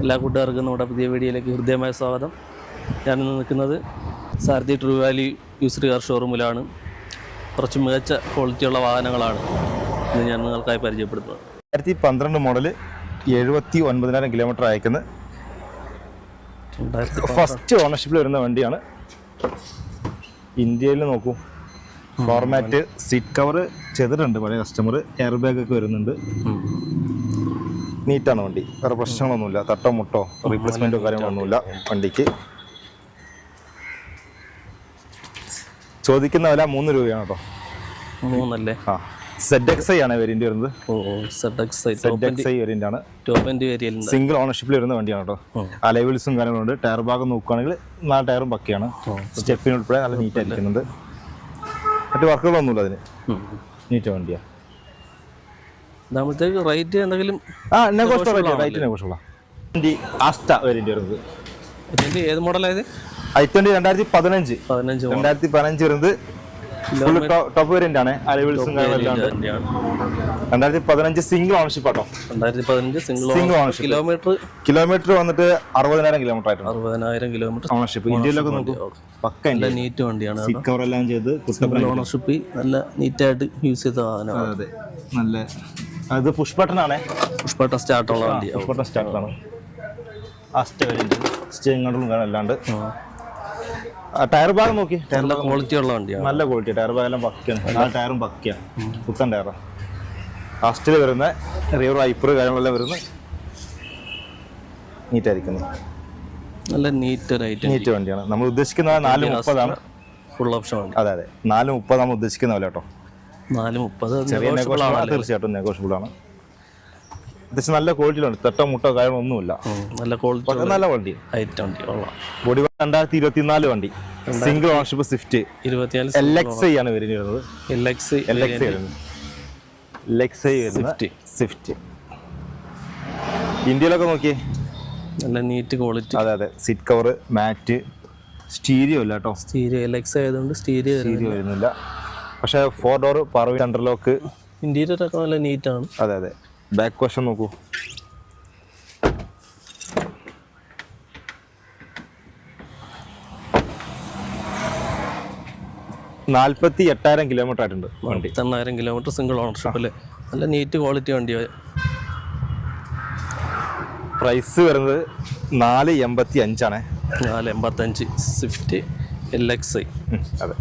എല്ലാ കൂട്ടുകാർക്കും നമ്മുടെ പുതിയ വീഡിയോയിലേക്ക് ഹൃദയമായ സ്വാഗതം. ഞാനിന്ന് നിൽക്കുന്നത് സാരഥി ട്രൂ വാല്യൂ യൂസ്ഡ് കാർ ഷോറൂമിലാണ്. കുറച്ച് മികച്ച ക്വാളിറ്റിയുള്ള വാഹനങ്ങളാണ് ഇന്ന് ഞാൻ നിങ്ങൾക്കായി പരിചയപ്പെടുത്തുന്നത്. 2012 മോഡൽ 79,000 കിലോമീറ്റർ അയക്കുന്ന ഫസ്റ്റ് ഓണർഷിപ്പിൽ വരുന്ന വണ്ടിയാണ്. ഇന്ത്യയിൽ നോക്കൂ, ഫോർമാറ്റ് സീറ്റ് കവർ ചെയ്തിട്ടുണ്ട്. പഴയ കസ്റ്റമർ എയർ ബാഗ് ഒക്കെ വരുന്നുണ്ട്. നീറ്റാണ് വണ്ടി, വേറെ പ്രശ്നങ്ങളൊന്നുമില്ല. തട്ടോ മുട്ടോ റീപ്ലേസ്മെന്റോ കാര്യങ്ങളൊന്നുമില്ല വണ്ടിക്ക്. ചോദിക്കുന്ന വില 3 രൂപയാണ് കേട്ടോ. 3 അല്ലേ? ആ, ZXi ആണ് വേരിയന്റ് വരുന്നത്. ZXi വേരിയന്റ് ആണ്. സിംഗിൾ ഓണർഷിപ്പിൽ വരുന്ന വണ്ടിയാണ് കേട്ടോ. അലൈവിൽസും കാര്യങ്ങളുണ്ട്. ടയർ ഭാഗം നോക്കുകയാണെങ്കിൽ 4 ടയറും പക്കയാണ്. സ്റ്റെപ്പിന് ഉൾപ്പെടെ നല്ല നീറ്റ് ആയിരിക്കുന്നുണ്ട്. മറ്റു വർക്കുകളൊന്നുമില്ല അതിന്. നീറ്റ് വണ്ടിയാണ്. റേറ്റ് എന്തെങ്കിലും വണ്ടി ആസ്റ്റ വേരിയന്റ് വരുന്നത്. ഏത് മോഡലായത്? i20 2015 വരുന്നത്. ടോപ്പ് വേരിയന്റ് ആണ്. അലൈവിൽസും കാര്യങ്ങളെല്ലാം 2015 സിംഗിൾ ഓണർഷിപ്പ് ആട്ടോ. 2015 സിംഗിൾ ഓണർഷിപ്പ്. കിലോമീറ്റർ വന്നിട്ട് 60,000 കിലോമീറ്റർ ആയിട്ടുണ്ട്. 60,000 കിലോമീറ്റർ ഓണർഷിപ്പ്. ഇന്ത്യയിലൊക്കെ നോക്കൂ, പക്ക നീറ്റ് വണ്ടിയാണ്. സീറ്റ് കവർ എല്ലാം ചെയ്ത് ഓണർഷിപ്പ് നല്ല നീറ്റായിട്ട് യൂസ് ചെയ്ത വാഹനമാണ്. അതെ, നല്ല. അത് പുഷ് ബട്ടൺ ആണ്. പുഷ് ബട്ടൺ സ്റ്റാർട്ടുള്ള വണ്ടി. പുഷ് ബട്ടൺ സ്റ്റാർട്ടാണ്. ആസ്റ്റ വേരിയന്റ് സ്റ്റിയറിംഗ് കൺട്രോളും അല്ലാണ്ട്. ടയർ ഭാഗം നോക്കി, നല്ല ക്വാളിറ്റി ഉള്ള വണ്ടിയാണ്. നല്ല ക്വാളിറ്റി. ടയർ ഭാഗം എല്ലാം പക്കയാണ്. 4 ടയറും പക്കയാണ്. പുത്തൻ ടയറാണ്. ഫസ്റ്റിൽ വരുന്ന റിയർ വൈപ്പർ കാര്യങ്ങളെല്ലാം വരുന്ന നീറ്റായിരിക്കുന്നു. നല്ല നീറ്റ് വണ്ടിയാണ്. നമ്മൾ ഉദ്ദേശിക്കുന്നത് 430 ആണ്. ഫുൾ ഓപ്ഷൻ വണ്ടി. അതെ അതെ, 430 നമ്മൾ ഉദ്ദേശിക്കുന്ന പോലെ കേട്ടോ. 430 ചെറിയ തീർച്ചയായിട്ടും നെഗോഷ്യബിൾ ആണ്. അത്യാവശ്യം നല്ല ക്വാളിറ്റിയിലുണ്ട്. തട്ടോ മുട്ടോ കാര്യങ്ങളൊന്നുമില്ല. നല്ല ക്വാളിറ്റി, നല്ല വണ്ടി. ബോഡി 2024 വണ്ടി. Single ownership Swift. LXi ആണ് വരുന്നത്. സ്വിഫ്റ്റ്. ഇന്ത്യയിലൊക്കെ നോക്കിയേ, നല്ല നീറ്റ് ക്വാളിറ്റി. അതെ അതെ. സീറ്റ് കവർ, മാറ്റ്, സ്റ്റീരിയോ ഇല്ല കേട്ടോ. LXi ആയതുകൊണ്ട് സ്റ്റീരിയോ വരുന്നില്ല. പക്ഷെ 4 ഡോർ പവർ അണ്ടർലോക്ക്. ഇന്റീരിയർ ഒക്കെ നല്ല നീറ്റാണ്. അതെ അതെ. ബാക്ക് വശം നോക്കൂ. $48,000 കിലോമീറ്റർ ആയിട്ടുണ്ട് വണ്ടി. 8,000 കിലോമീറ്റർ സിംഗിൾ ഓണർഷിപ്പ് അല്ലേ? നല്ല നീറ്റ് ക്വാളിറ്റി വണ്ടിയാണ്. പ്രൈസ് വരുന്നത് 485 ആണ്. 485 സ്വിഫ്റ്റ് LXi. അതെ.